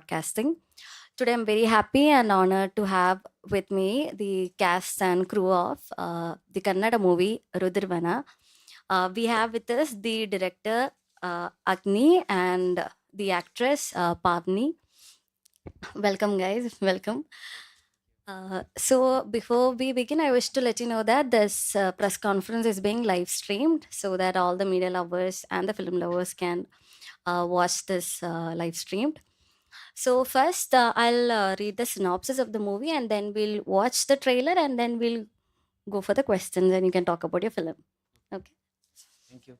Broadcasting. Today, I'm very happy and honored to have with me the cast and crew of the Kannada movie Rudhirvana. We have with us the director Agni and the actress Pavni. Welcome, guys. Welcome. So, before we begin, I wish to let you know that this press conference is being live streamed so that all the media lovers and the film lovers can watch this live streamed. So, first, I'll read the synopsis of the movie and then we'll watch the trailer and then we'll go for the questions and you can talk about your film. Okay. Thank you.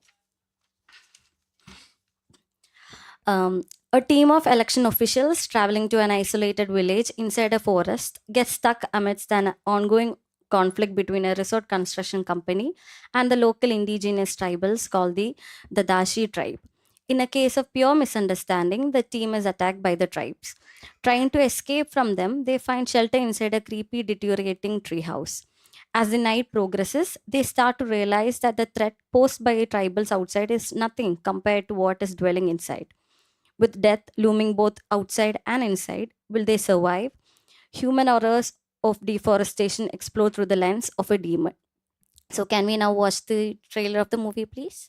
A team of election officials traveling to an isolated village inside a forest gets stuck amidst an ongoing conflict between a resort construction company and the local indigenous tribals called the Dadashi tribe. In a case of pure misunderstanding, the team is attacked by the tribes. Trying to escape from them, they find shelter inside a creepy, deteriorating treehouse. As the night progresses, they start to realize that the threat posed by tribals outside is nothing compared to what is dwelling inside. With death looming both outside and inside, will they survive? Human horrors of deforestation explore through the lens of a demon. So, can we now watch the trailer of the movie, please?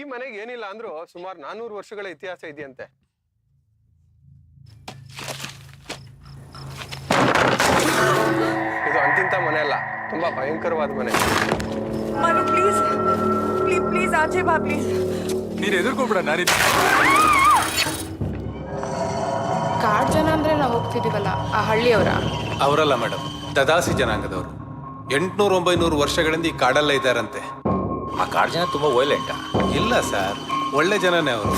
ಈ ಮನೆಗೆ ಏನಿಲ್ಲ ಅಂದ್ರೂ ಸುಮಾರು 400 ವರ್ಷಗಳ ಇತಿಹಾಸ ಇದೆಯಂತೆ. ಇದು ಅಂತಿಂತ ಮನೆ ಅಲ್ಲ, ತುಂಬಾ ಭಯಂಕರವಾದ ಮನೆ. ಮನು ಪ್ಲೀಸ್ ಪ್ಲೀಸ್ ಪ್ಲೀಸ್ ಆಚೆ ಬಾ ಪ್ಲೀಸ್. ನೀನು ಎದುರ್ಕೊಬಿಡ ನಾನು ಕಾಡ್ ಜನ ಅಂದ್ರೆ ನಾವು ಹೋಗ್ತಿದೀವಲ್ಲ ಆ ಹಳ್ಳಿಯವರ. ಅವರಲ್ಲ ಮೇಡಮ್, ದದಾಸಿ ಜನಾಂಗದವರು 800-900 ವರ್ಷಗಳಿಂದ ಈ ಕಾಡಲ್ಲೇ ಇದ್ದಾರಂತೆ. ಆ ಕಾಡು ಜನ ತುಂಬಾ ವೈಲೆಂಟಾ? ಇಲ್ಲ ಸರ್, ಒಳ್ಳೆ ಜನನೇ ಅವರು.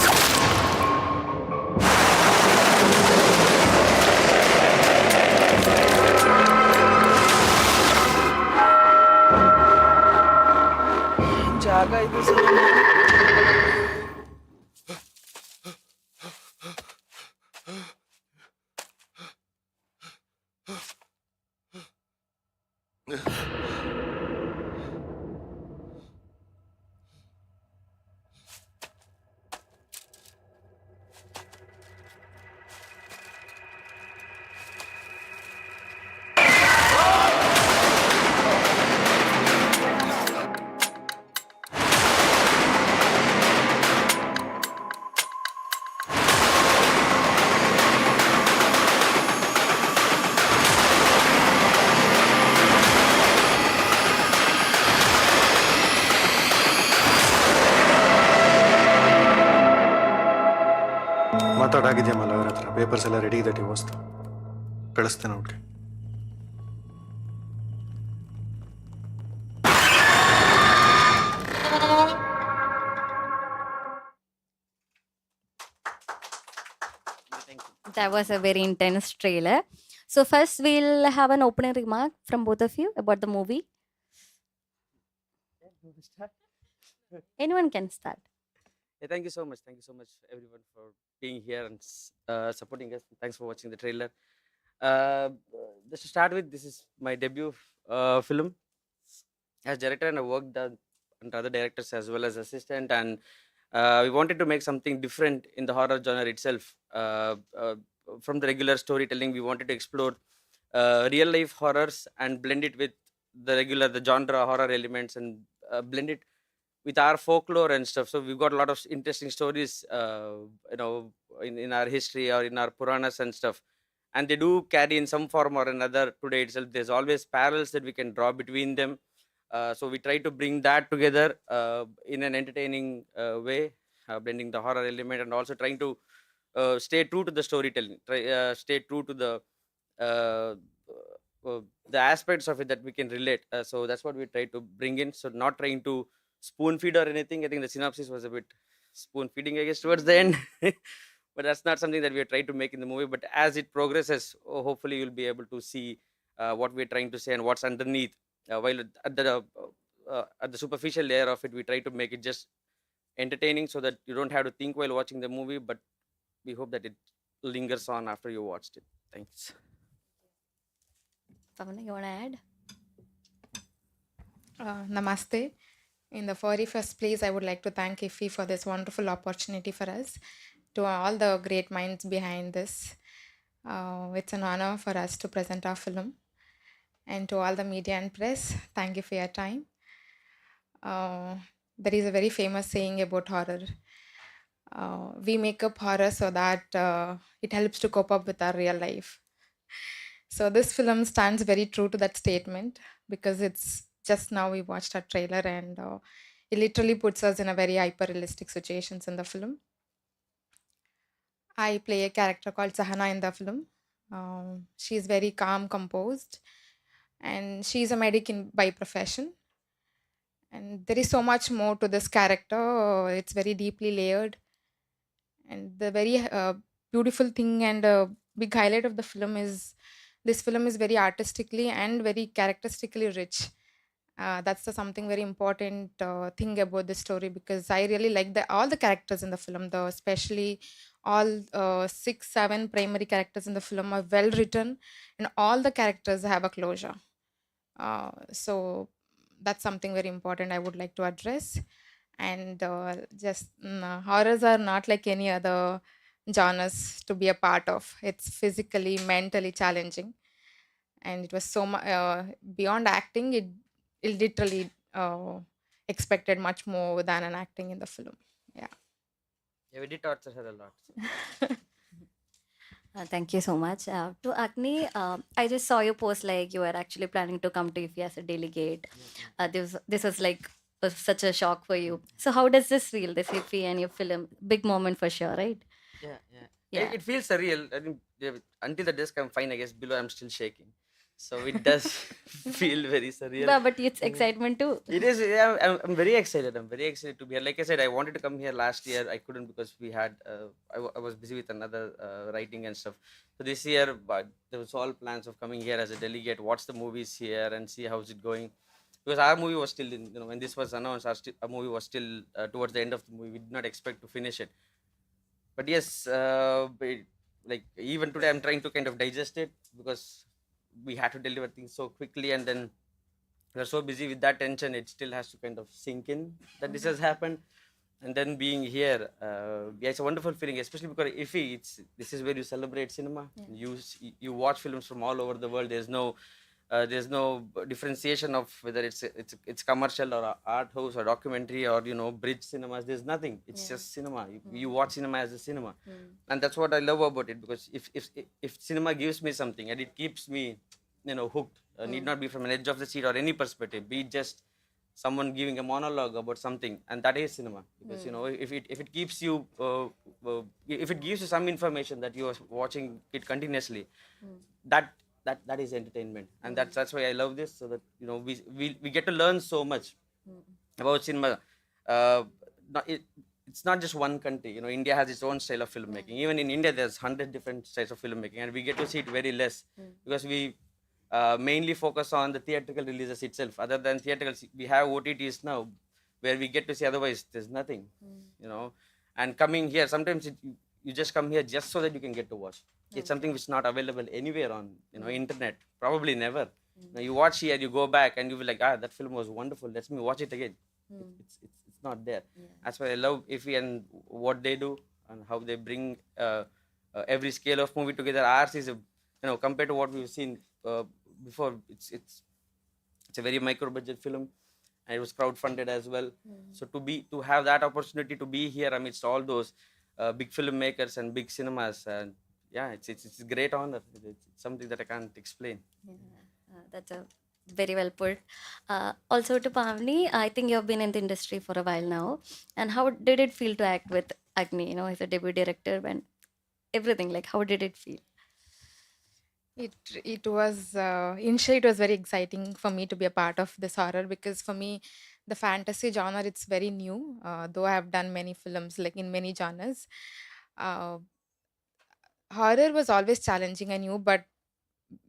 ಜಾಗ ಇದು ಮಾತಾಡಾಗಿದೆಯಮ್ಮ ಅವ್ರ ಹತ್ರ. ಪೇಪರ್ಸ್ ಎಲ್ಲ ರೆಡಿ ಇದೆ, ಡಿವೋರ್ಸ್ ಕಳಿಸ್ತೇನೆ ನೋಡ್ರಿ. That was a very intense trailer. So, first, we'll have an opening remark from both of you about the movie. Anyone can start. Yeah, thank you so much. Thank you so much, everyone, for being here and supporting us. Thanks for watching the trailer. Just to start with, this is my debut film as director, and I worked under other directors as well as assistant. And we wanted to make something different in the horror genre itself. From the regular storytelling, we wanted to explore real life horrors and blend it with the genre horror elements and blend it with our folklore and stuff. So we've got a lot of interesting stories, in our history or in our Puranas and stuff. And they do carry in some form or another today itself. There's always parallels that we can draw between them. So we try to bring that together in an entertaining way, blending the horror element and also trying to stay true to the storytelling, stay true to the aspects of it that we can relate. So that's what we try to bring in. So not trying to spoon feed or anything. I think the synopsis was a bit spoon feeding, I guess, towards the end. But that's not something that we are trying to make in the movie. But as it progresses, hopefully you'll be able to see what we're trying to say and what's underneath. While at the superficial layer of it, we try to make it just entertaining so that you don't have to think while watching the movie. But we hope that it lingers on after you watched it. Thanks. Pavana, you want to add? Namaste. In the very first place, I would like to thank Iffi for this wonderful opportunity for us. to all the great minds behind this. It's an honor for us to present our film. And to all the media and press, thank you for your time. Uh, there is a very famous saying about horror. We make up horror so that it helps to cope up with our real life. So this film stands very true to that statement because it's just now we watched a trailer and it literally puts us in a very hyper realistic situations in the film. I play a character called Sahana in the film. She's very calm, composed, and she's a medic by profession. And there is so much more to this character. It's very deeply layered, and the very beautiful thing and big highlight of the film is this film is very artistically and very characteristically rich. That's the something very important thing about the story because I really like all the characters in the film. The especially all 6, 7 primary characters in the film are well written, and all the characters have a closure. So that's something very important I would like to address. And horrors are not like any other genres to be a part of. It's physically, mentally challenging, and it was so much beyond acting. It literally expected much more than an acting in the film. Yeah. Yeah, we did torture her a lot. Thank you so much. To Agni, I just saw you post like you were actually planning to come to Iffi as a delegate. This was like was such a shock for you. So how does this feel, this Iffi and your film? Big moment for sure, right? Yeah, yeah. Yeah. It feels surreal. I think until the desk I'm fine. I guess below I'm still shaking. So it does feel very surreal. But it's excitement too. It is. Yeah, I'm very excited. I'm very excited to be here. Like I said, I wanted to come here last year. I couldn't because we had. I was busy with another writing and stuff. So this year, but there was all plans of coming here as a delegate, watch the movies here, and see how's it going. Because our movie was still in. When this was announced, our movie was still towards the end of the movie. We did not expect to finish it. But yes, like even today, I'm trying to kind of digest it because we had to deliver things so quickly, and then we're so busy with that tension, it still has to kind of sink in that this has happened. And then being here, yeah, it's a wonderful feeling, especially because Iffi, this is where you celebrate cinema. You watch films from all over the world. There's no differentiation of whether it's commercial or art house or documentary or bridge cinemas. There's nothing. It's just cinema. You watch cinema as a cinema, and that's what I love about it. Because if cinema gives me something and it keeps me, hooked, need not be from an edge of the seat or any perspective, be it just someone giving a monologue about something, and that is cinema. Because if it keeps you, if it gives you some information that you are watching it continuously, that is entertainment, and that's why I love this. So that we get to learn so much about cinema. It's not just one country. India has its own style of filmmaking. Even in India, there's 100 different styles of filmmaking, and we get to see it very less because we mainly focus on the theatrical releases itself. Other than theatricals, we have OTTs now, where we get to see. Otherwise, there's nothing. And coming here, sometimes you just come here just so that you can get to watch. It's something which is not available anywhere on internet. Probably never. Now you watch here, you go back, and you will like, that film was wonderful. Let me watch it again. It's not there. That's why I love Iffi and what they do and how they bring every scale of movie together. Ours is compared to what we've seen before. It's a very micro budget film, and it was crowdfunded as well. So to have that opportunity to be here amidst all those big filmmakers and big cinemas, and yeah, it's a great honor. It's something that I can't explain. That's a very well put. Also to Pavni, I think you have been in the industry for a while now. And how did it feel to act with Agni, as a debut director when everything, like how did it feel? It was initially it was very exciting for me to be a part of this horror because for me the fantasy genre it's very new. Though I have done many films like in many genres, uh, horror was always challenging. I knew, but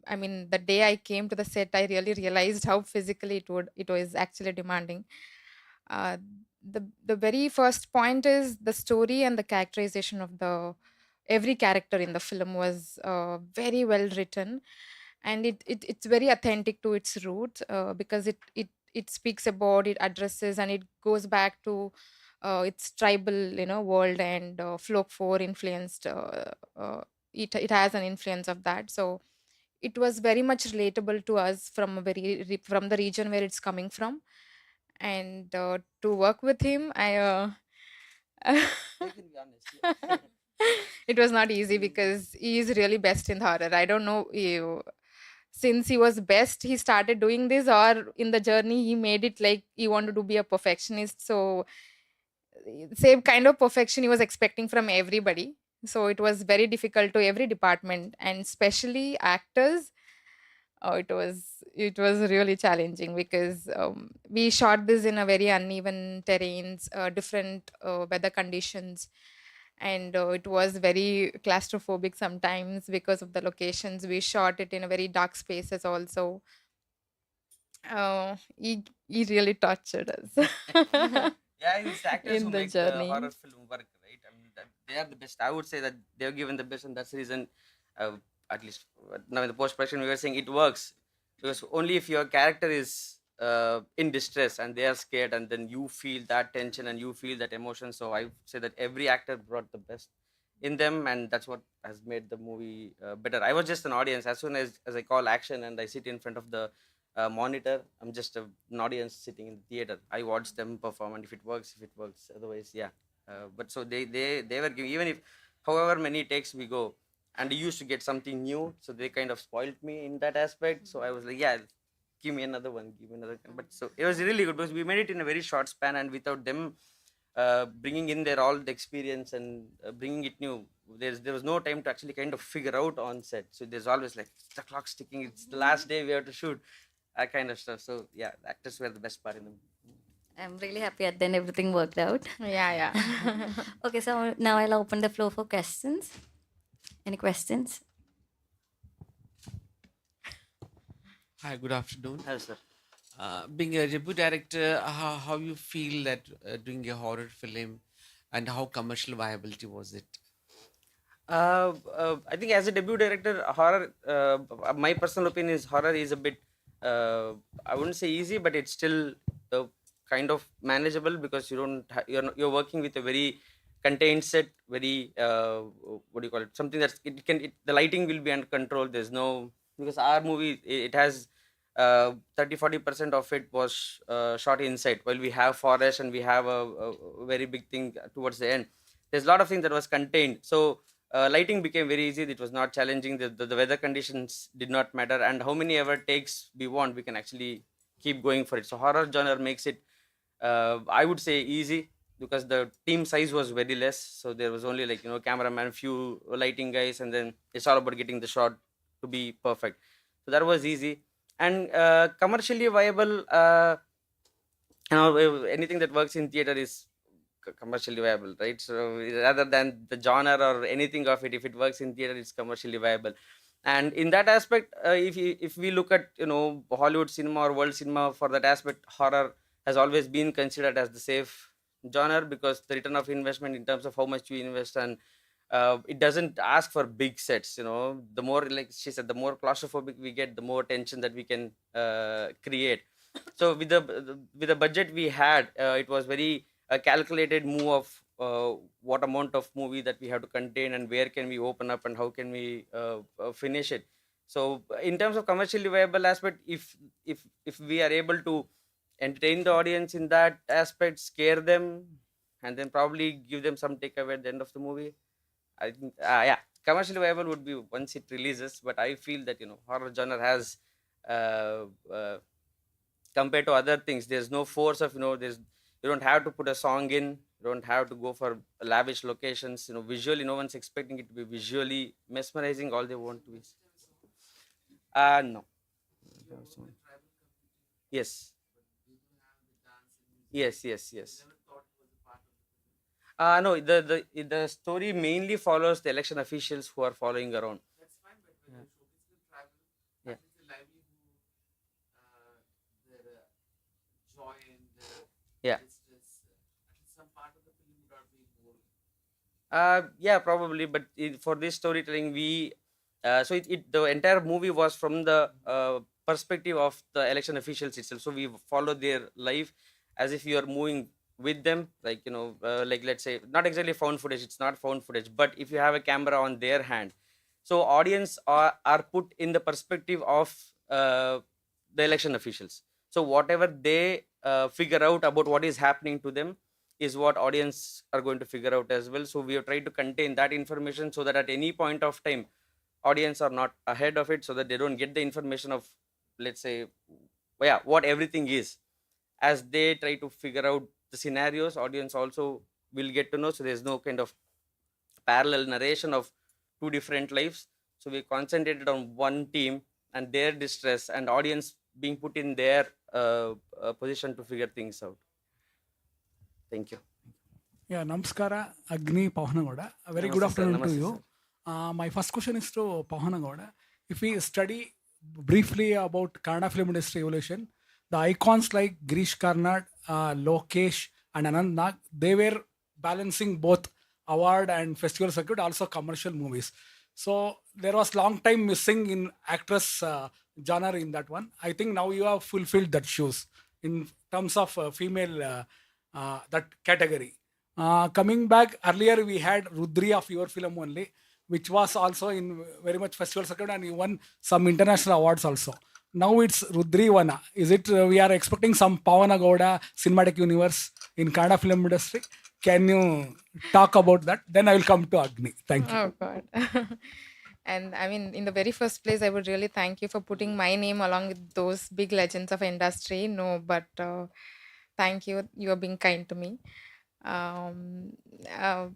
I mean the day I came to the set, I really realized how physically it was actually demanding. Uh, the very first point is the story and the characterization of the every character in the film was very well written, and it's very authentic to its roots because it speaks about, it addresses, and it goes back to it's tribal, world, and folk 4 influenced. It has an influence of that, so it was very much relatable to us from from the region where it's coming from. And to work with him, You can be honest. Yeah. it was not easy because he is really best in horror. I don't know you. Since he was best, he started doing this, or in the journey he made it like he wanted to be a perfectionist. So same kind of perfection he was expecting from everybody. So it was very difficult to every department, and especially actors. Oh, it was really challenging because we shot this in a very uneven terrains, different weather conditions, and it was very claustrophobic sometimes because of the locations. We shot it in a very dark spaces also. He really tortured us Yeah, it's actors in who the make the horror journey. film work, right? I mean, they are the best. I would say that they're given the best, and that's the reason, uh, at least now in the post production, we were saying it works because only if your character is in distress and they are scared, and then you feel that tension and you feel that emotion. So I would say that every actor brought the best in them, and that's what has made the movie better. I was just an audience. As soon as I call action and I sit in front of the monitor, I'm just an audience sitting in the theater. I watch them perform, and if it works, if it works, otherwise, yeah. But so they were giving, even if however many takes we go, and I used to get something new, so they kind of spoiled me in that aspect. So I was like, yeah, give me another one, give me another one. But so it was really good because we made it in a very short span, and without them bringing in their all the experience and bringing it new, there was no time to actually kind of figure out on set. So there's always like the clock's ticking, it's the last day, we have to shoot, that kind of stuff. So yeah, the actors were the best part in them. I'm really happy at then everything worked out. Yeah, yeah. Okay, so now I'll open the floor for questions. Any questions? Hi, good afternoon. Hello, sir. Being a debut director, how you feel that doing a horror film, and how commercial viability was it? I think as a debut director, horror. My personal opinion is horror is a bit. I wouldn't say easy, but it's still kind of manageable because you don't. You're working with a very contained set. Very what do you call it? Something that's the lighting will be under control. There's no, because our movie it has 30-40% of it was shot inside, while we have forest and we have a very big thing towards the end. There's a lot of things that was contained, so lighting became very easy. It was not challenging. The weather conditions did not matter, and how many ever takes we want, we can actually keep going for it. So horror genre makes it, I would say, easy because the team size was very less. So there was only, like, cameraman, few lighting guys, and then it's all about getting the shot to be perfect. So that was easy. And commercially viable, anything that works in theater is commercially viable, right? So rather than the genre or anything of it, if it works in theater, it's commercially viable. And in that aspect, if we look at Hollywood cinema or world cinema, for that aspect, horror has always been considered as the safe genre because the return of investment in terms of how much you invest, and it doesn't ask for big sets. The more, like she said, the more claustrophobic we get, the more tension that we can create. So with the budget we had, it was very a calculated move of what amount of movie that we have to contain and where can we open up and how can we finish it. So in terms of commercially viable aspect, if we are able to entertain the audience in that aspect, scare them, and then probably give them some takeaway at the end of the movie, I think, yeah, commercially viable would be once it releases. But I feel that horror genre has, uh, uh, compared to other things, there's no force of, there's, you don't have to put a song in, you don't have to go for lavish locations. Visually, no one's expecting it to be visually mesmerizing. All they want to is, no. Yes, yes. No, the story mainly follows the election officials who are following around. Yeah. Yeah. Yeah, probably. But for this storytelling, the entire movie was from the perspective of the election officials itself. So we follow their life as if you are moving with them, like like let's say not exactly found footage, it's not found footage, but if you have a camera on their hand, so audience are put in the perspective of the election officials. So whatever they figure out about what is happening to them is what audience are going to figure out as well. So we have tried to contain that information so that at any point of time audience are not ahead of it, so that they don't get the information of, let's say, yeah, what everything is. As they try to figure out the scenarios, audience also will get to know, so there's no kind of parallel narration of two different lives. So we concentrated on one team and their distress, and audience being put in their position to figure things out. Thank you. Yeah, Namaskara, Agni Pavanagowda. A very good Namaste, sir. afternoon to Namaste, you. My first question is to Pavanagowda. If we study briefly about Kannada film industry evolution, the icons like Girish Karnad, Lokesh, and Anand Nag, they were balancing both award and festival circuit, also commercial movies. So there was long time missing in actress genre in that one. I think now you have fulfilled that shoes in terms of female that category. Coming back earlier, we had Rudri of your film only, which was also in very much festival circuit and you won some international awards also. Now it's Rudhirvana. Is it we are expecting some Pavana Gowda cinematic universe in Kannada film industry? Can you talk about that? Then I will come to Agni. Thank you. Oh God. And I mean, in the very first place, I would really thank you for putting my name along with those big legends of industry. No, but thank you. You are being kind to me. Um, uh,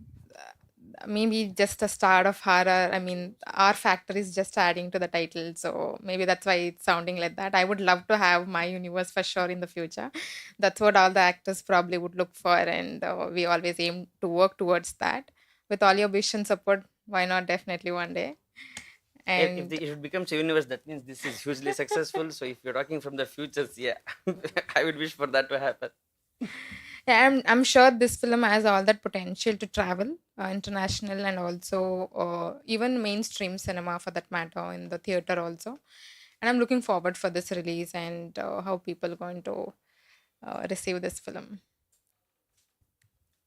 Maybe just a start of horror. I mean, our factor is just adding to the title, so maybe that's why it's sounding like that. I would love to have my universe for sure in the future. That's what all the actors probably would look for, and we always aim to work towards that. With all your wish and support, why not? Definitely one day. And If it becomes a universe, that means this is hugely successful. So if you're talking from the futures, yeah, I would wish for that to happen. yeah, I'm sure this film has all that potential to travel international and also even mainstream cinema for that matter in the theater also. And I'm looking forward for this release and how people are going to receive this film.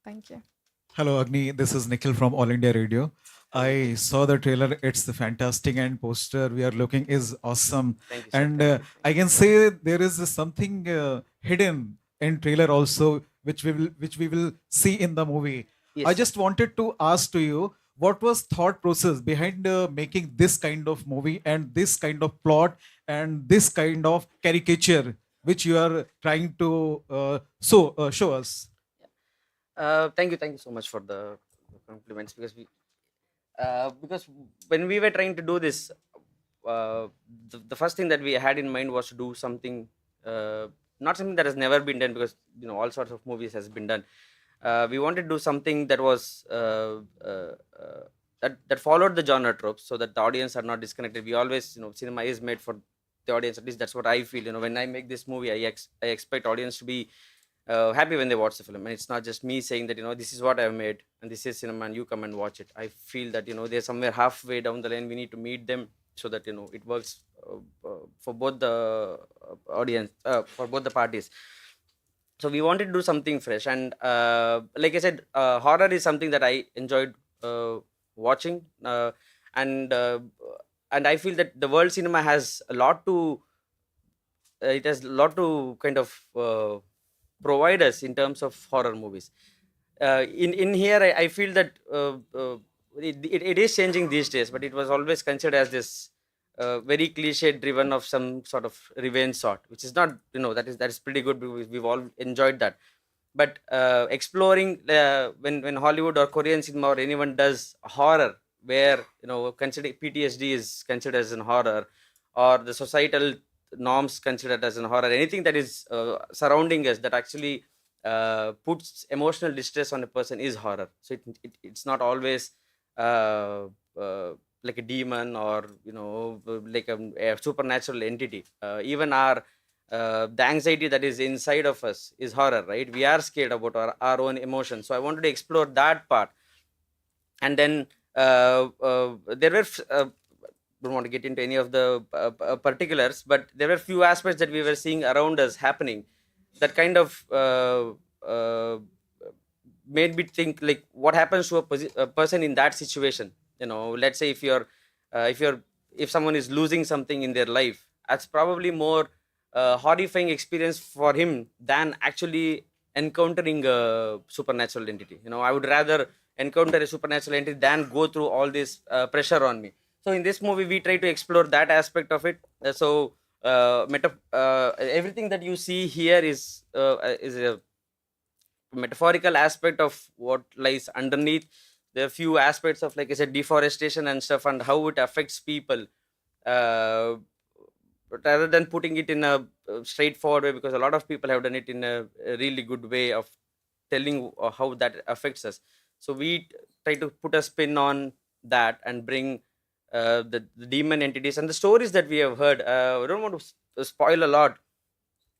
Thank you. Hello, Agni. This is Nikhil from All India Radio. I saw the trailer. It's fantastic, and poster we are looking is awesome. Thank you, sir. And Thank you. I can say there is something hidden in trailer also, which we will see in the movie. Yes, I sir. just wanted to ask to you, what was thought process behind making this kind of movie and this kind of plot and this kind of caricature which you are trying to show us? Thank you so much for the compliments, because when we were trying to do this, the first thing that we had in mind was to do something, not something that has never been done, because all sorts of movies has been done. We wanted to do something that was that followed the genre tropes, so that the audience are not disconnected. We always, cinema is made for the audience. At least that's what I feel. When I make this movie, I expect audience to be happy when they watch the film, and it's not just me saying that this is what I've made and this is cinema and you come and watch it. I feel that they're somewhere halfway down the line. We need to meet them so that it works for both the audience, for both the parties. So we wanted to do something fresh, and like I said, horror is something that I enjoyed watching, and I feel that the world cinema has a lot to it has a lot to kind of provide us in terms of horror movies. In here, I feel that it is changing these days, but it was always considered as this very cliche driven of some sort of revenge sort, which is not, that is pretty good, because we've all enjoyed that. But exploring when Hollywood or Korean cinema or anyone does horror, where consider PTSD is considered as an horror, or the societal norms considered as an horror, anything that is surrounding us that actually puts emotional distress on a person is horror. So it's not always like a demon or like a supernatural entity. Even the anxiety that is inside of us is horror, right? We are scared about our own emotions. So I wanted to explore that part. And then there were don't want to get into any of the particulars, but there were few aspects that we were seeing around us happening that kind of made me think like what happens to a person in that situation. Let's say if someone is losing something in their life, that's probably more horrifying experience for him than actually encountering a supernatural entity. I would rather encounter a supernatural entity than go through all this pressure on me. So in this movie we try to explore that aspect of it. Everything that you see here is a metaphorical aspect of what lies underneath. There are few aspects of, like I said, deforestation and stuff, and how it affects people, uh, rather than putting it in a straightforward way, because a lot of people have done it in a really good way of telling how that affects us. So we try to put a spin on that and bring the demon entities and the stories that we have heard. I don't want to spoil a lot,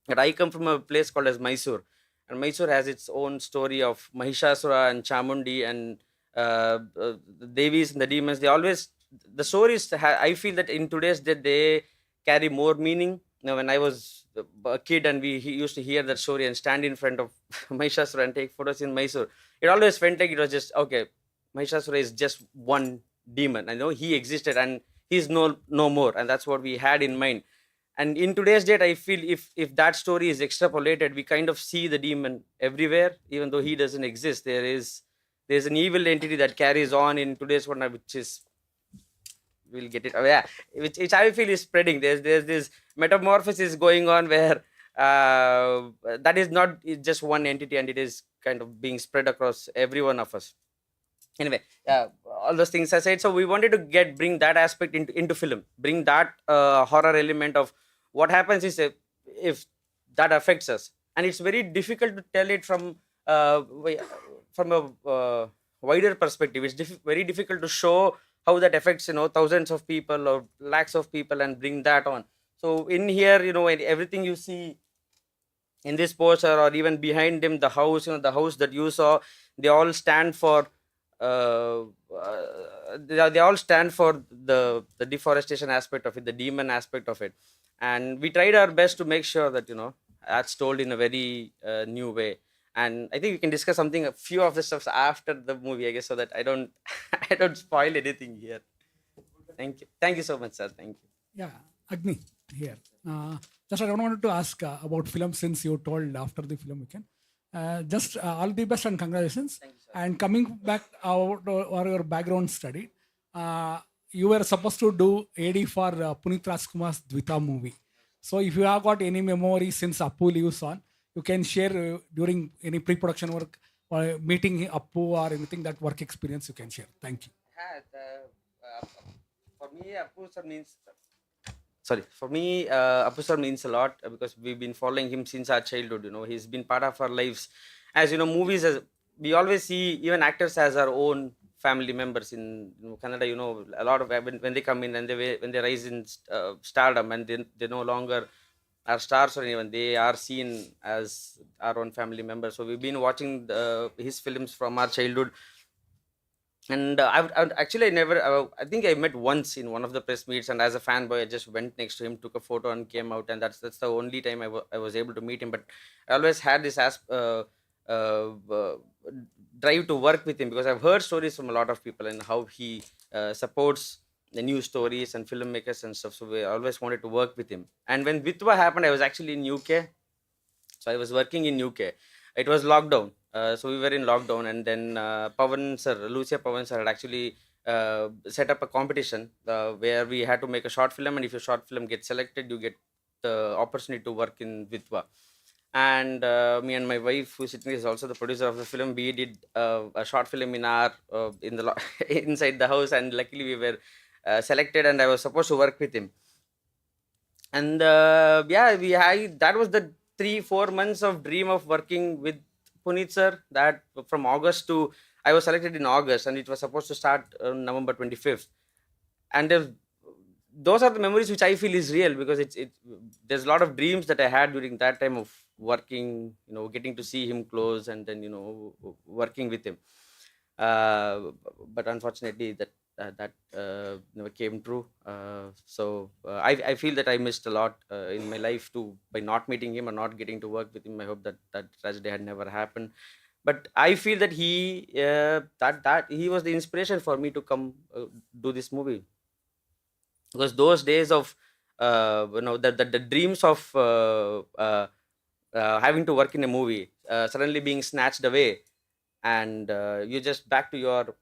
but I come from a place called as Mysore, and Mysore has its own story of Mahishasura and Chamundi and the Devis and the demons. They always, the stories. I feel that in today's day they carry more meaning. When I was a kid and we used to hear that story and stand in front of Mahishasura and take photos in Mysore, it always felt like it was just okay. Mahishasura is just one demon. I know he existed and he's no more, and that's what we had in mind. And in today's date, I feel if that story is extrapolated, we kind of see the demon everywhere, even though he doesn't exist. There's an evil entity that carries on in today's world, which is, we'll get it. Oh, yeah, which I feel is spreading. There's this metamorphosis going on where that is not just one entity, and it is kind of being spread across every one of us. Anyway, all those things aside, so we wanted to bring that aspect into film, bring that horror element of what happens is if that affects us, and it's very difficult to tell it from a wider perspective. It's very difficult to show how that affects thousands of people or lakhs of people and bring that on. So in here, everything you see in this poster or even behind him, the house that you saw, they all stand for they all stand for the deforestation aspect of it, the demon aspect of it. And we tried our best to make sure that that's told in a very new way. And I think we can discuss a few of the stuffs after the movie, I guess, so that I don't I don't spoil anything here. Thank you so much, sir. Thank you. Yeah, Agni here. Just I don't want to ask about film since you told after the film we can. Just all the best and congratulations. Thank you, sir. And coming back out or your background study, you were supposed to do AD for Punit Rajkumar's Dvita movie. So if you have got any memory since Appu lives on, you can share during any pre-production work or meeting Appu or anything, that work experience you can share. Thank you. For me, Appu sir means. Sorry, for me, Appu sir means a lot because we've been following him since our childhood. He's been part of our lives. As movies, we always see even actors as our own family members in Canada. A lot of when they come in and when they rise in stardom, and they no longer are stars or anyone, they are seen as our own family members. So we've been watching his films from our childhood. And actually, I think I met once in one of the press meets, and as a fanboy, I just went next to him, took a photo, and came out. And that's the only time I was able to meet him. But I always had this drive to work with him because I've heard stories from a lot of people and how he supports the new stories and filmmakers and stuff. So we always wanted to work with him. And when Vitva happened, I was actually in UK. So I was working in UK. It was lockdown. So we were in lockdown, and then Lucia Pavan sir had actually set up a competition where we had to make a short film, and if your short film gets selected, you get the opportunity to work in Vitva. And me and my wife, who's sitting, is also the producer of the film. We did a short film in our inside the house, and luckily we were selected, and I was supposed to work with him. And that was the 3-4 months of dream of working with Puneet sir. That from August to, I was selected in August, and it was supposed to start November 25th. And those are the memories which I feel is real, because there's a lot of dreams that I had during that time of working, getting to see him close, and then working with him. But unfortunately, that that never came true. I feel that I missed a lot in my life too by not meeting him or not getting to work with him. I hope that that tragedy had never happened. But I feel that he was the inspiration for me to come do this movie, because those days of the dreams of having to work in a movie suddenly being snatched away, and you're just back to your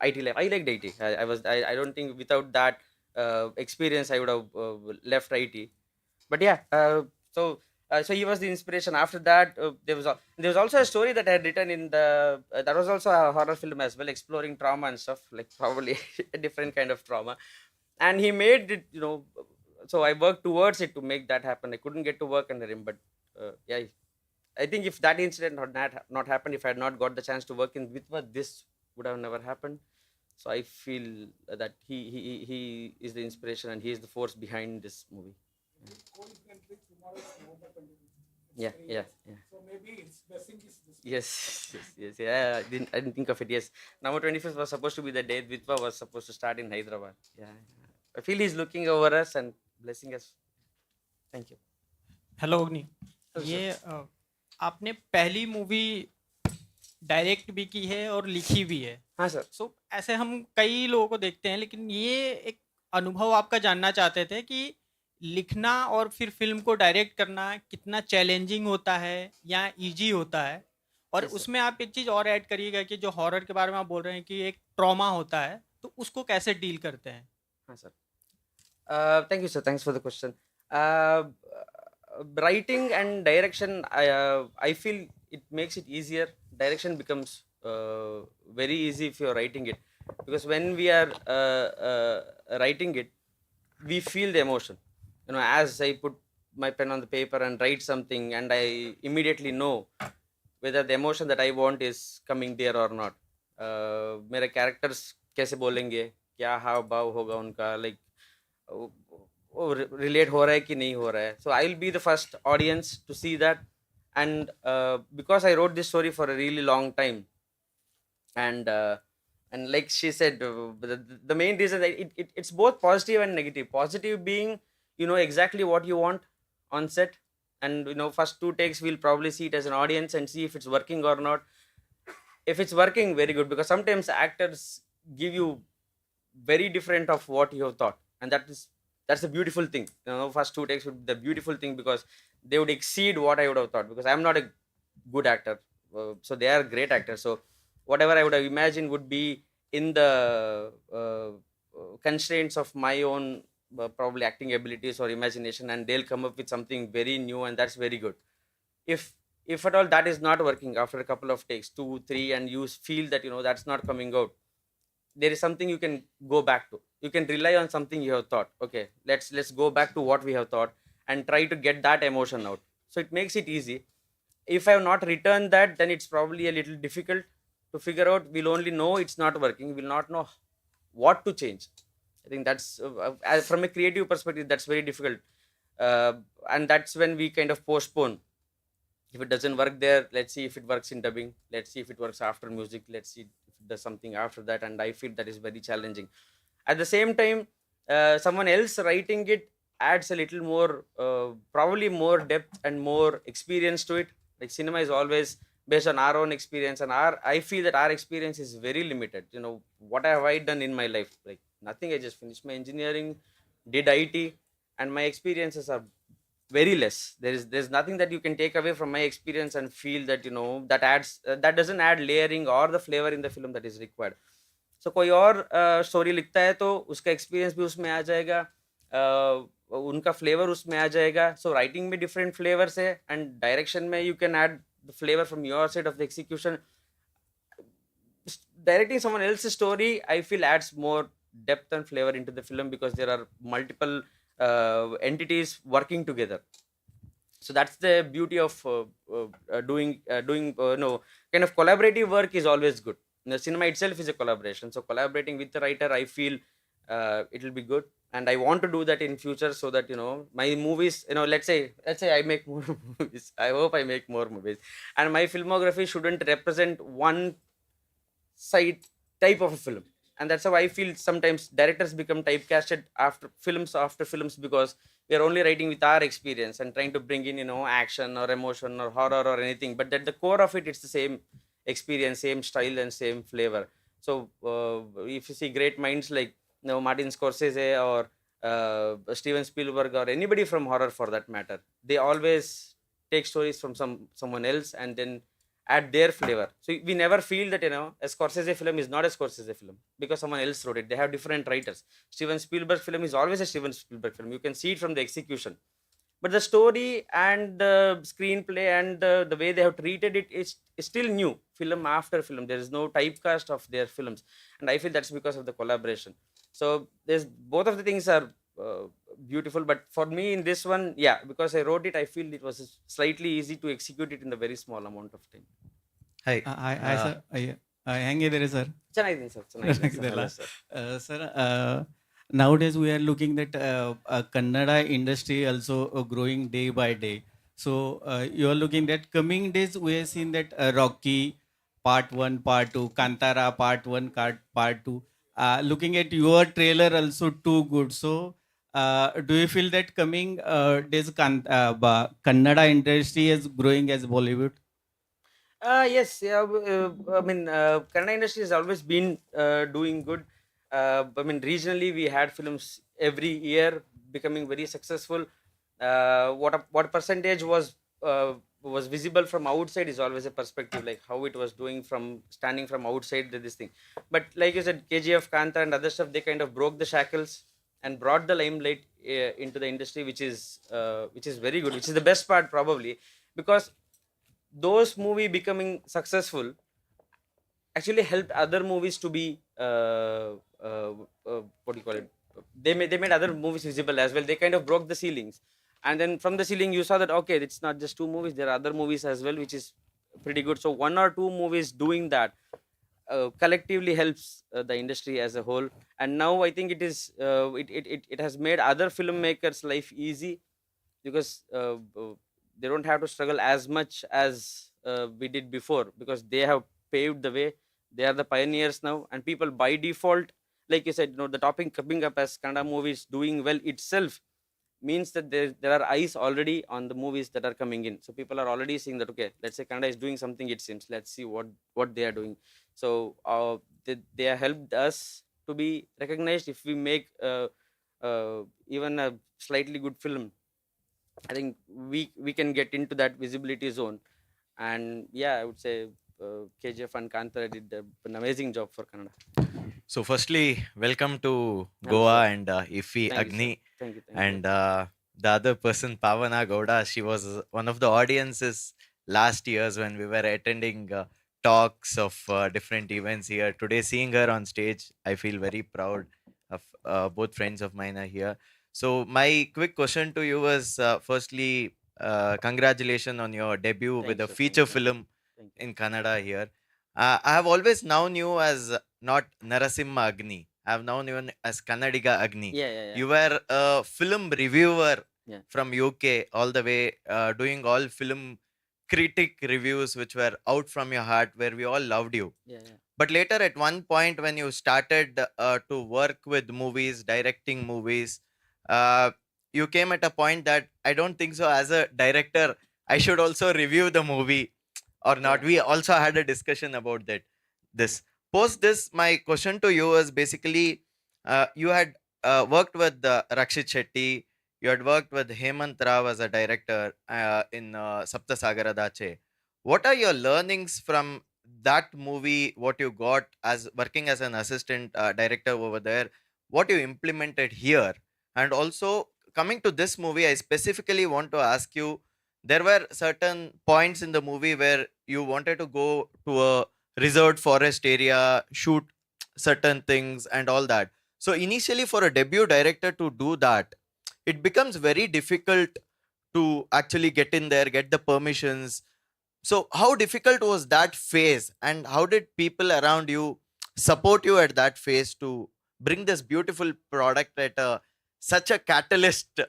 IT life. I liked IT. I don't think without that experience I would have left IT. But yeah, so he was the inspiration. After that, there was also a story that I had written in the that was also a horror film as well, exploring trauma and stuff, like probably a different kind of trauma. And he made it, so I worked towards it to make that happen. I couldn't get to work under him, but yeah, I think if that incident had not happened, if I had not got the chance to work in Vitva, this would have never happened. So I feel that he is the inspiration and he is the force behind this movie. Yeah, yeah, yeah. So maybe it's blessing is this. Yes. Yeah, I didn't think of it. Yes, November 25th was supposed to be the day Vitva was supposed to start in Hyderabad. Yeah. I feel he's looking over us and blessing us. Thank you. Hello अग्नि, Hello, ये आपने पहली movie direct भी की है और लिखी भी है. हाँ सर. सो ऐसे हम कई लोगों को देखते हैं, लेकिन ये एक अनुभव आपका जानना चाहते थे कि लिखना और फिर फिल्म को डायरेक्ट करना कितना चैलेंजिंग होता है या इजी होता है. और Yes, sir. उसमें आप एक चीज़ और ऐड करिएगा कि जो हॉरर के बारे में आप बोल रहे हैं कि एक ट्रॉमा होता है, तो उसको कैसे डील करते हैं. हाँ sir. Thank you, sir. Thanks for the question. Writing and direction, I feel it makes it easier. Direction becomes very easy if you're writing it, because when we are writing it, we feel the emotion. As I put my pen on the paper and write something, and I immediately know whether the emotion that I want is coming there or not. मेरे characters कैसे बोलेंगे, क्या हाव भाव होगा उनका, like वो relate हो रहा है कि नहीं हो रहा है. So I'll be the first audience to see that, and because I wrote this story for a really long time, and like she said, the main reason that it's both positive and negative. Positive being you know exactly what you want on set, and first 2 takes we'll probably see it as an audience and see if it's working or not. If it's working, very good, because sometimes actors give you very different of what you have thought, and that's a beautiful thing. First 2 takes would be the beautiful thing, because they would exceed what I would have thought, because I'm not a good actor. So they are great actors, so whatever I would have imagined would be in the constraints of my own probably acting abilities or imagination, and they'll come up with something very new, and that's very good. If at all that is not working after a couple of takes, 2 3, and you feel that that's not coming out, there is something you can go back to. You can rely on something you have thought. Okay, let's go back to what we have thought and try to get that emotion out. So it makes it easy. If I have not returned that, then it's probably a little difficult to figure out. We'll only know it's not working. We'll not know what to change. I think that's from a creative perspective, that's very difficult, and that's when we kind of postpone. If it doesn't work there, let's see if it works in dubbing. Let's see if it works after music. Let's see if it does something after that. And I feel that is very challenging. At the same time, someone else writing it adds a little more, probably more depth and more experience to it. Like cinema is always based on our own experience, and I feel that our experience is very limited. What have I done in my life? Like nothing. I just finished my engineering, did IT, and my experiences are very less. There's nothing that you can take away from my experience and feel that that adds that doesn't add layering or the flavor in the film that is required. So कोई और story लिखता है तो उसका experience भी उसमें आ जाएगा, उनका फ्लेवर उसमें आ जाएगा. सो राइटिंग में डिफरेंट फ्लेवर्स है, एंड डायरेक्शन में you can add the flavour from your side of the execution. Directing someone else's story, I feel, adds more depth and flavor into the film, because there are multiple entities working together. So that's the beauty of doing kind of collaborative work is always good. The cinema itself is a collaboration, so collaborating with the writer, I feel it will be good, and I want to do that in future, so that my movies, let's say I make more movies. I hope I make more movies, and my filmography shouldn't represent one side type of a film. and that's how I feel sometimes directors become typecasted after films because we are only writing with our experience and trying to bring in, action or emotion or horror or anything, but at the core of it, it's the same experience, same style, and same flavor. So if you see great minds like Martin Scorsese or Steven Spielberg or anybody from horror for that matter, they always take stories from someone else and then add their flavor. So we never feel that a Scorsese film is not a Scorsese film because someone else wrote it. They have different writers. Steven Spielberg film is always a Steven Spielberg film. You can see it from the execution, but the story and the screenplay and the way they have treated it is still new film after film. There is no typecast of their films, and I feel that's because of the collaboration. So there's both of the things are beautiful, but for me in this one, yeah, because I wrote it, I feel it was slightly easy to execute it in a very small amount of time. Hi. Hi, sir. ಹೆಂಗಿದ್ದೀರಿ sir? ಚೆನ್ನಾಗಿದ್ದೀನಿ sir, ಚೆನ್ನಾಗಿದ್ದೀನಿ sir. Sir, nowadays we are looking that Kannada industry also growing day by day. So you are looking that coming days we have seen that Rocky part 1, part 2, Kantara part 1, part 2. Looking at your trailer also too good. So do you feel that coming days Kannada industry is growing as Bollywood? Yes, yeah. I mean, Kannada industry has always been doing good. I mean, regionally, we had films every year becoming very successful. What percentage was visible from outside is always a perspective, like how it was doing from standing from outside this thing. But like you said, KGF, Kanta, and other stuff, they kind of broke the shackles and brought the limelight into the industry, which is very good, which is the best part probably, because those movie becoming successful actually helped other movies to be what do you call it, they made other movies visible as well. They kind of broke the ceilings, and then from the ceiling you saw that okay, it's not just 2 movies, there are other movies as well, which is pretty good. So 1 or 2 movies doing that collectively helps the industry as a whole. And now I think it has made other filmmakers life easy, because they don't have to struggle as much as we did before, because they have paved the way. They are the pioneers now, and people by default, like you said, the topic coming up as Kannada movies doing well itself means that there are eyes already on the movies that are coming in. So people are already seeing that okay, let's say Kannada is doing something, it seems, let's see what they are doing. So they have helped us to be recognized. If we make even a slightly good film, I think we can get into that visibility zone. And yeah, I would say KGF and Kantara did an amazing job for Kannada. So firstly, welcome to Goa and Iffi, Thank you, Agni, sir. Thank you. and the other person, Pavana Gowda. She was one of the audiences last years when we were attending talks of different events here. Today, seeing her on stage, I feel very proud of both friends of mine are here. So my quick question to you was, firstly, congratulations on your debut with a feature film in Kannada here. I have always known you as not Narasimha Agni. I have known you as Kannadiga Agni. Yeah. You were a film reviewer Yeah. from UK all the way, doing all film critic reviews which were out from your heart, where we all loved you. Yeah. But later, at one point, when you started to work with movies, directing movies, you came at a point that I don't think so. As a director, I should also review the movie or not. We also had a discussion about that. Post this, my question to you is basically, you had worked with Rakshit Shetty. You had worked with Hemant Rao as a director in Saptasagara Dache. What are your learnings from that movie? What you got as working as an assistant director over there? What you implemented here? And also, coming to this movie, I specifically want to ask you, there were certain points in the movie where you wanted to go to a reserved forest area, shoot certain things and all that. So initially, for a debut director to do that, it becomes very difficult to actually get in there, get the permissions. So how difficult was that phase, and how did people around you support you at that phase to bring this beautiful product at such a catalyst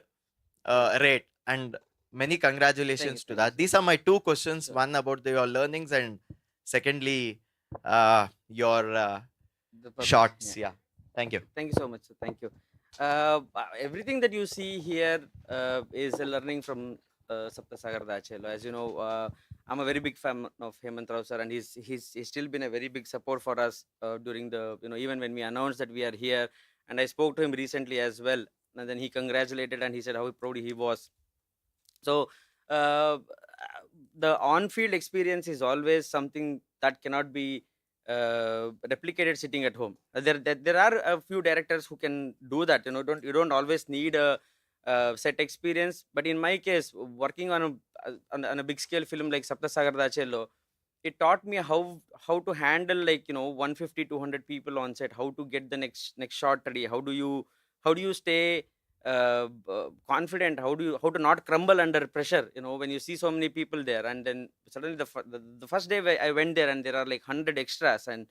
rate? And many congratulations to that. These are my 2 questions. One about your learnings, and secondly, your The purpose, shots. Yeah. Thank you. Thank you so much. Sir. Thank you. Everything that you see here is a learning from Saptasagar Dachelo. As you know, I'm a very big fan of Hemant Rao sir, and he's still been a very big support for us during the, even when we announced that we are here. And I spoke to him recently as well, and then he congratulated and he said how proud he was. So the on-field experience is always something that cannot be replicated sitting at home. There are a few directors who can do that. You don't always need a set experience. But in my case, working on a big scale film like Saptasagar Dachello, it taught me how to handle, like, 150 200 people on set, how to get the next shot ready, how do you stay confident, how to not crumble under pressure, when you see so many people there. And then suddenly the first day I went there, and there are like 100 extras, and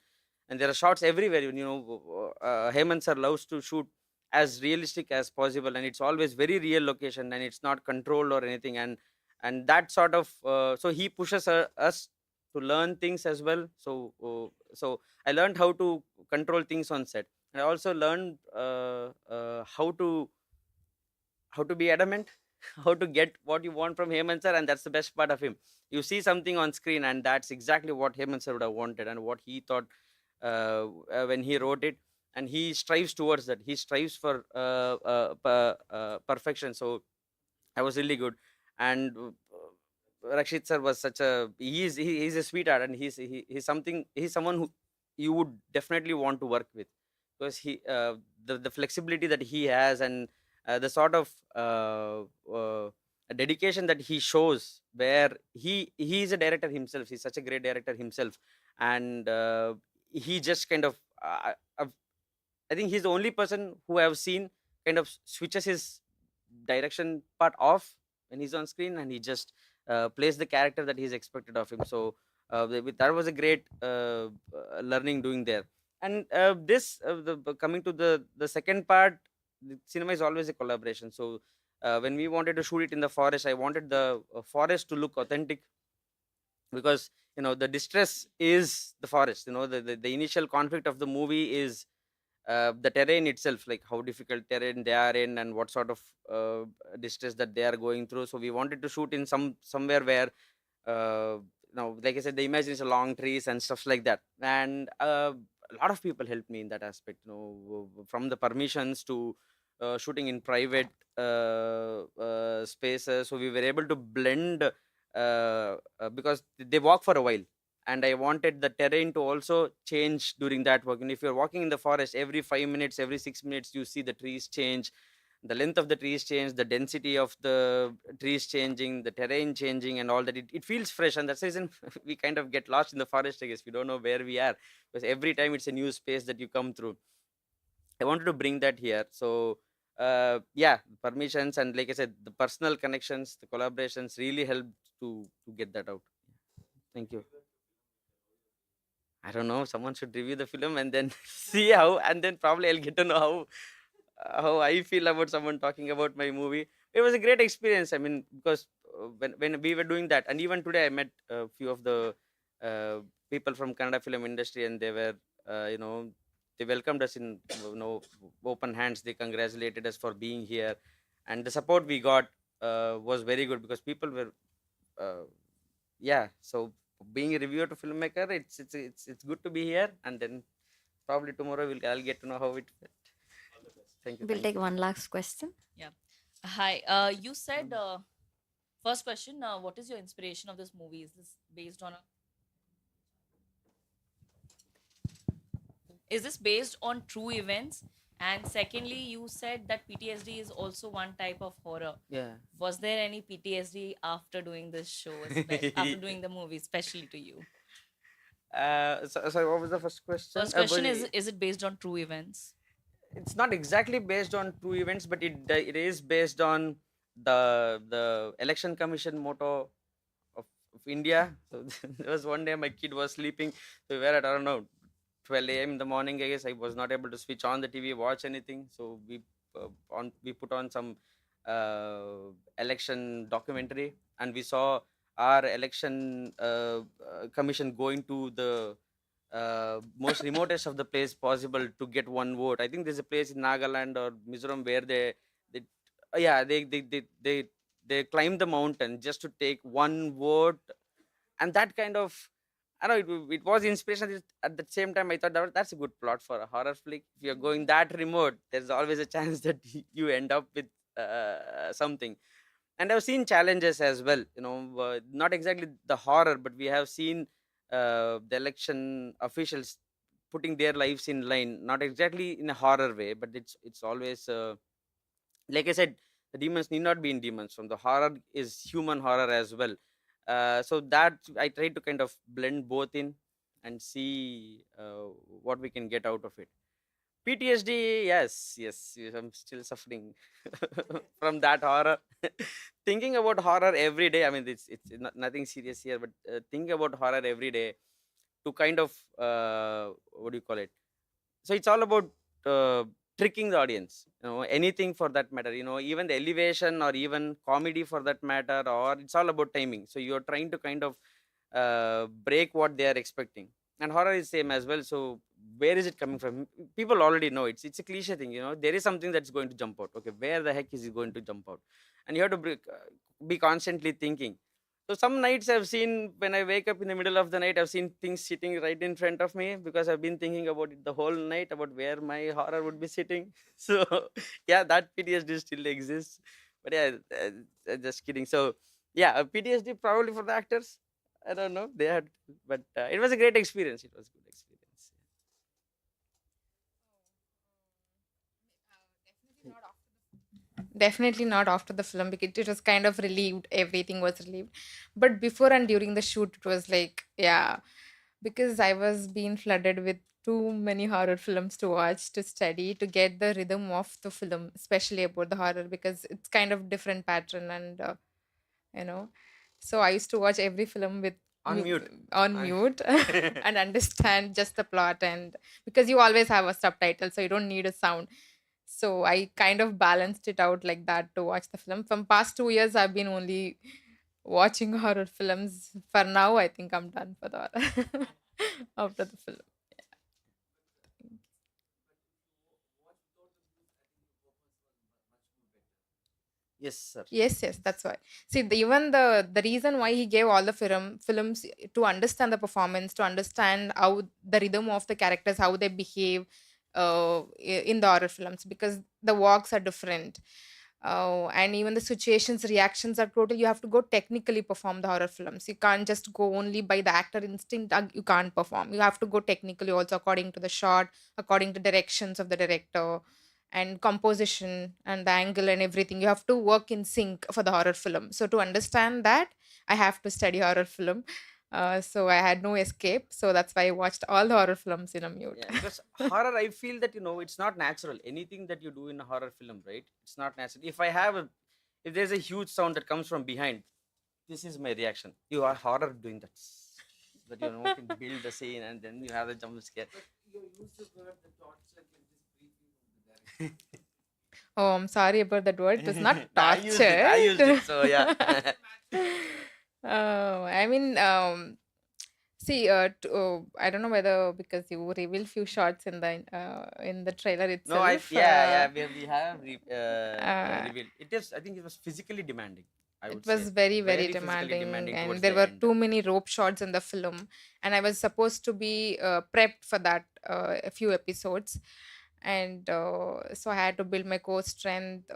there are shots everywhere. Hemant sir loves to shoot as realistic as possible, and it's always very real location, and it's not controlled or anything. And that sort of so he pushes us to learn things as well. So I learned how to control things on set. I also learned how to be adamant, how to get what you want from Hemant sir, and that's the best part of him. You see something on screen, and that's exactly what Hemant sir would have wanted, and what he thought when he wrote it, and he strives towards that. He strives for perfection. So I was really good, and Rakshit sir was such a he's a sweetheart, and he's someone who you would definitely want to work with, because the flexibility that he has, and the sort of dedication that he shows, where he's a director himself. He's such a great director himself, and he just kind of I think he's the only person who I've seen kind of switches his direction part off when he's on screen, and he just plays the character that he's expected of him. So that was a great learning doing there. And coming to the second part, the cinema is always a collaboration. So when we wanted to shoot it in the forest, I wanted the forest to look authentic, because the distress is the forest. The initial conflict of the movie is the terrain itself, like how difficult terrain they are in, and what sort of distress that they are going through. So we wanted to shoot in somewhere where like I said, the image is long trees and stuff like that. And a lot of people helped me in that aspect, from the permissions to shooting in private spaces. So we were able to blend because they walk for a while, and I wanted the terrain to also change during that work. And if you're walking in the forest, every 5 minutes, every 6 minutes, you see the trees change, the length of the trees change, the density of the trees changing, the terrain changing, and all that. It feels fresh, and that's the reason we kind of get lost in the forest, I guess. We don't know where we are, because every time it's a new space that you come through. I wanted to bring that here. So yeah, permissions, and like I said, the personal connections, the collaborations really helped to get that out. Thank you. I don't know. Someone should review the film and then see how, and then probably I'll get to know how I feel about someone talking about my movie. It was a great experience. I mean, because when we were doing that, and even today, I met a few of the people from Kannada film industry, and they were, they welcomed us in open hands. They congratulated us for being here, and the support we got was very good, because people were, yeah. So being a reviewer to filmmaker, it's good to be here, and then probably tomorrow I'll get to know how it went. Thank you. We'll thank take you. one last question. Yeah. Hi. You said first question. What is your inspiration of this movie? Is this based on true events? And secondly, you said that PTSD is also one type of horror. Yeah. Was there any PTSD after doing this show, after doing the movie, especially to you? So what was the first question? First question is it based on true events? It's not exactly based on true events, but it is based on the election commission motto of India. So there was one day my kid was sleeping. So we were at, I don't know, 12 a.m. in the morning. I guess I was not able to switch on the TV, watch anything. So we put on some election documentary, and we saw our election commission going to the most remotest of the place possible to get one vote. I think there's a place in Nagaland or Mizoram where they yeah they climb the mountain just to take one vote, and that kind of, I know it was inspiration. At the same time, I thought that's a good plot for a horror flick. If you're going that remote, there's always a chance that you end up with something. And I've seen challenges as well. Not exactly the horror, but we have seen the election officials putting their lives in line. Not exactly in a horror way, but it's always like I said, the demons need not be in demons. From the horror is human horror as well. So that I try to kind of blend both in and see what we can get out of it. PTSD, yes, I'm still suffering from that horror. Thinking about horror every day. I mean, it's not, nothing serious here, but thinking about horror every day to kind of what do you call it? So it's all about uh, tricking the audience. Anything for that matter. Even the elevation or even comedy for that matter, or it's all about timing. So you're trying to kind of break what they are expecting. And horror is same as well. So where is it coming from? People already know it's a cliche thing. There is something that's going to jump out. Okay, where the heck is it going to jump out? And you have to be constantly thinking. So some nights I've seen, when I wake up in the middle of the night, I've seen things sitting right in front of me because I've been thinking about it the whole night about where my horror would be sitting. So yeah, that PTSD still exists. But yeah, just kidding. So yeah, PTSD probably for the actors. I don't know. They had, but it was a great experience. It was a good experience. Definitely not after the film because it was kind of relieved. Everything was relieved. But before and during the shoot, it was like, yeah, because I was being flooded with too many horror films to watch, to study, to get the rhythm of the film, especially about the horror because it's kind of different pattern and you know. So I used to watch every film with On mute. on mute and understand just the plot, and because you always have a subtitle, so you don't need a sound. So I kind of balanced it out like that to watch the film. From past 2 years, I've been only watching horror films. For now, I think I'm done for the horror after the film. Yes, sir. Yes, that's why. See, even the reason why he gave all the films to understand the performance, to understand how the rhythm of the characters, how they behave in the horror films, because the walks are different. And even the situations, reactions are total. You have to go technically perform the horror films. You can't just go only by the actor instinct. You can't perform. You have to go technically also according to the shot, according to directions of the director and composition and the angle and everything. You have to work in sync for the horror film. So to understand that, I have to study horror film. So I had no escape. So that's why I watched all the horror films in a mute. Yeah, because horror, I feel that it's not natural. Anything that you do in a horror film, right? It's not natural. If there's a huge sound that comes from behind, this is my reaction. You are horror doing that, that can build the scene and then you have the jump scare. Oh, I'm sorry about that word. It was not I torture. used it, so yeah. I mean, see, I don't know whether because you revealed few shots in the trailer No, itself. we have revealed. I think it was physically demanding. I It would was say very, very physically demanding, and towards there the were end. too many rope shots in the film, and I was supposed to be prepped for that a few episodes, and so I had to build my core strength,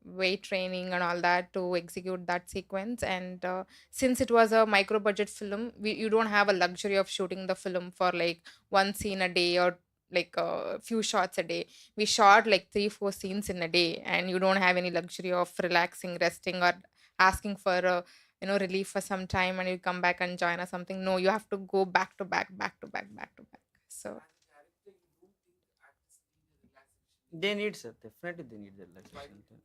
weight training, and all that to execute that sequence. And since it was a micro budget film, you don't have a luxury of shooting the film for like one scene a day or like a few shots a day. We shot like 3 4 scenes in a day, and you don't have any luxury of relaxing, resting, or asking for a relief for some time and you come back and join or something. No, you have to go back to back, back to back, back to back. So They need, sir. Definitely, they need the relaxation.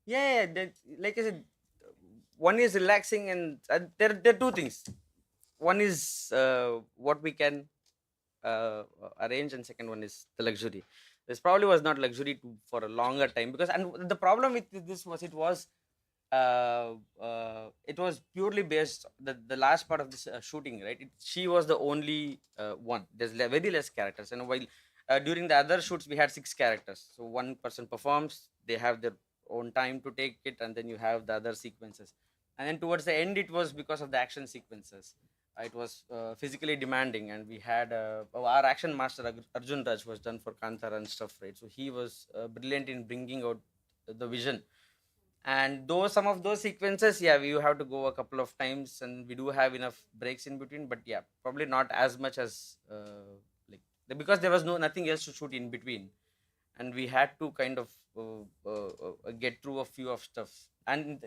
Yeah, like I said, one is relaxing, and there are two things. One is what we can arrange, and second one is the luxury. This probably was not luxury for a longer time, because and the problem with this was it was it was purely based the last part of this shooting, right? She was the only one. There's very less characters, and while during the other shoots we had 6 characters. So one person performs, they have their own time to take it, and then you have the other sequences. And then towards the end, it was because of the action sequences. It was physically demanding, and we had our action master Arjun Raj was done for Kantara and stuff, right? So he was brilliant in bringing out the vision. And those some of those sequences, yeah, we have to go a couple of times, and we do have enough breaks in between, but yeah, probably not as much as like because there was nothing else to shoot in between, and we had to kind of get through a few of stuff. And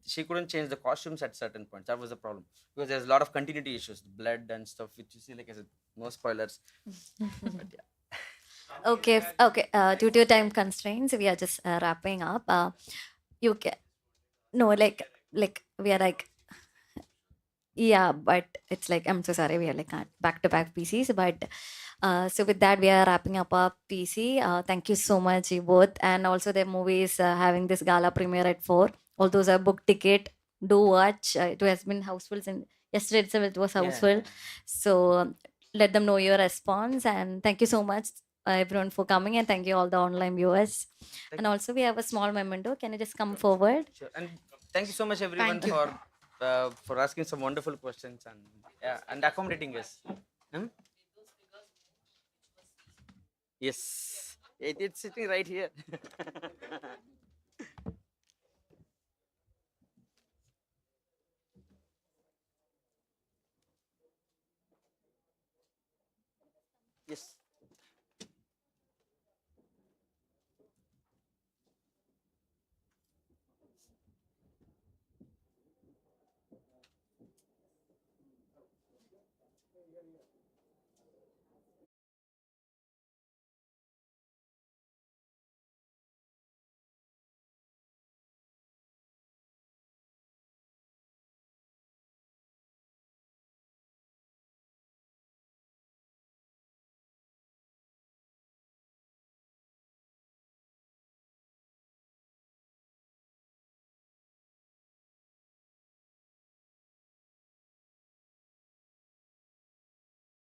she couldn't change the costumes at certain points. That was the problem, because there's a lot of continuity issues, blood and stuff, which you see, like I said, no spoilers. But yeah. Okay, okay. Due to time constraints, we are just wrapping up. You can no, like we are like yeah, but it's like I'm so sorry, we are like back to back PCs, but so with that we are wrapping up our PC. Thank you so much, you both, and also the movie is having this gala premiere at 4. All those are book ticket. Do watch. It has been houseful since yesterday itself. It was houseful, so let them know your response, and thank you so much. Everyone for coming, and thank you all the online viewers. And also we have a small memento. Can you just come forward? Sure. And thank you so much, everyone, Thank you. for asking some wonderful questions, and yeah, and accommodating us. Hmm? Yes, it's sitting right here.